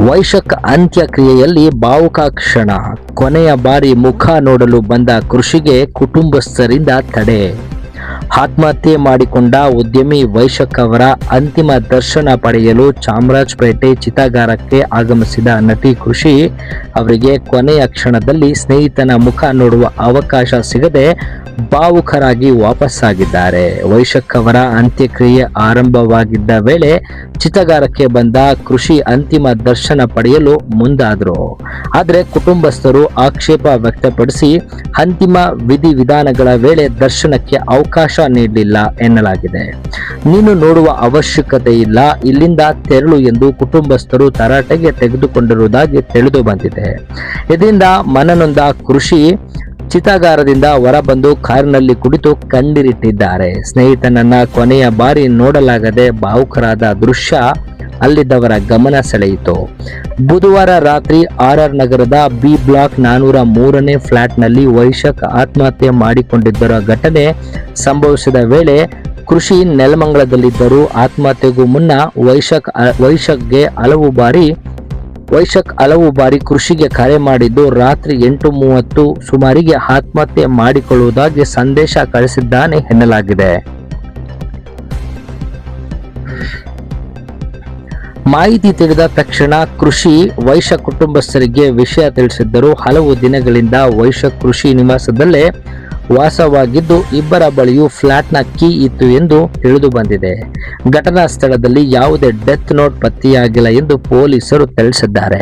ವೈಶಾಖ ಅಂತ್ಯಕ್ರಿಯೆಯಲ್ಲಿ ಭಾವುಕ ಕ್ಷಣ. ಕೊನೆಯ ಬಾರಿ ಮುಖ ನೋಡಲು ಬಂದ ಕೃಷಿಗೆ ಕುಟುಂಬಸ್ಥರಿಂದ ತಡೆ. ಆತ್ಮಹತ್ಯೆ ಮಾಡಿಕೊಂಡ ಉದ್ಯಮಿ ವೈಶಾಖ್ ಅವರ ಅಂತಿಮ ದರ್ಶನ ಪಡೆಯಲು ಚಾಮರಾಜಪೇಟೆ ಚಿತಾಗಾರಕ್ಕೆ ಆಗಮಿಸಿದ ನಟಿ ಕೃಷಿ ಅವರಿಗೆ ಕೊನೆಯ ಕ್ಷಣದಲ್ಲಿ ಸ್ನೇಹಿತನ ಮುಖ ನೋಡುವ ಅವಕಾಶ ಸಿಗದೆ ಭಾವುಕರಾಗಿ ವಾಪಸ್ಸಾಗಿದ್ದಾರೆ. ವೈಶಾಖ್ ಅವರ ಅಂತ್ಯಕ್ರಿಯೆ ಆರಂಭವಾಗಿದ್ದ ವೇಳೆ ಚಿತಾಗಾರಕ್ಕೆ ಬಂದ ಕೃಷಿ ಅಂತಿಮ ದರ್ಶನ ಪಡೆಯಲು ಮುಂದಾದರು. ಆದರೆ ಕುಟುಂಬಸ್ಥರು ಆಕ್ಷೇಪ ವ್ಯಕ್ತಪಡಿಸಿ ಅಂತಿಮ ವಿಧಿವಿಧಾನಗಳ ವೇಳೆ ದರ್ಶನಕ್ಕೆ ಅವಕಾಶ ನೀಡಲಿಲ್ಲ ಎನ್ನಲಾಗಿದೆ. ನೀನು ನೋಡುವ ಅವಶ್ಯಕತೆ ಇಲ್ಲ, ಇಲ್ಲಿಂದ ತೆರಳು ಎಂದು ಕುಟುಂಬಸ್ಥರು ತರಾಟೆಗೆ ತೆಗೆದುಕೊಂಡಿರುವುದಾಗಿ ತಿಳಿದು ಬಂದಿದೆ. ಇದರಿಂದ ಮನನೊಂದ ಕೃಷಿ ಚಿತಾಗಾರದಿಂದ ಹೊರಬಂದು ಕಾರಿನಲ್ಲಿ ಕುಳಿತು ಕಣ್ಣೀರಿಟ್ಟಿದ್ದಾರೆ. ಸ್ನೇಹಿತನನ್ನ ಕೊನೆಯ ಬಾರಿ ನೋಡಲಾಗದೆ ಭಾವುಕರಾದ ದೃಶ್ಯ ಅಲ್ಲಿದ್ದವರ ಗಮನ ಸೆಳೆಯಿತು. ಬುಧವಾರ ರಾತ್ರಿ RR ನಗರದ ಬಿ ಬ್ಲಾಕ್ 403ನೇ ಫ್ಲಾಟ್ನಲ್ಲಿ ವೈಶಾಖ್ ಆತ್ಮಹತ್ಯೆ ಮಾಡಿಕೊಂಡಿದ್ದರ ಘಟನೆ ಸಂಭವಿಸಿದ ವೇಳೆ ಕೃಷಿ ನೆಲಮಂಗಲದಲ್ಲಿದ್ದರು. ಆತ್ಮಹತ್ಯೆಗೂ ಮುನ್ನ ವೈಶಾಖ್ ಹಲವು ಬಾರಿ ಕೃಷಿಗೆ ಕರೆ ಮಾಡಿದ್ದು ರಾತ್ರಿ 8:30 ಸುಮಾರಿಗೆ ಆತ್ಮಹತ್ಯೆ ಮಾಡಿಕೊಳ್ಳುವುದಾಗಿ ಸಂದೇಶ ಕಳಿಸಿದ್ದಾನೆ ಎನ್ನಲಾಗಿದೆ. ಮಾಹಿತಿ ತಿಳಿದ ತಕ್ಷಣ ಕೃಷಿ ವೈಶಾಖ್ ಕುಟುಂಬಸ್ಥರಿಗೆ ವಿಷಯ ತಿಳಿಸಿದ್ದರು. ಹಲವು ದಿನಗಳಿಂದ ವೈಶಾಖ್ ಕೃಷಿ ನಿವಾಸದಲ್ಲೇ ವಾಸವಾಗಿದ್ದು ಇಬ್ಬರ ಬಳಿಯೂ ಫ್ಲಾಟ್ನ ಕೀ ಇತ್ತು ಎಂದು ತಿಳಿದು ಬಂದಿದೆ. ಘಟನಾ ಸ್ಥಳದಲ್ಲಿ ಯಾವುದೇ ಡೆತ್ ನೋಟ್ ಪತ್ತೆಯಾಗಿಲ್ಲ ಎಂದು ಪೊಲೀಸರು ತಿಳಿಸಿದ್ದಾರೆ.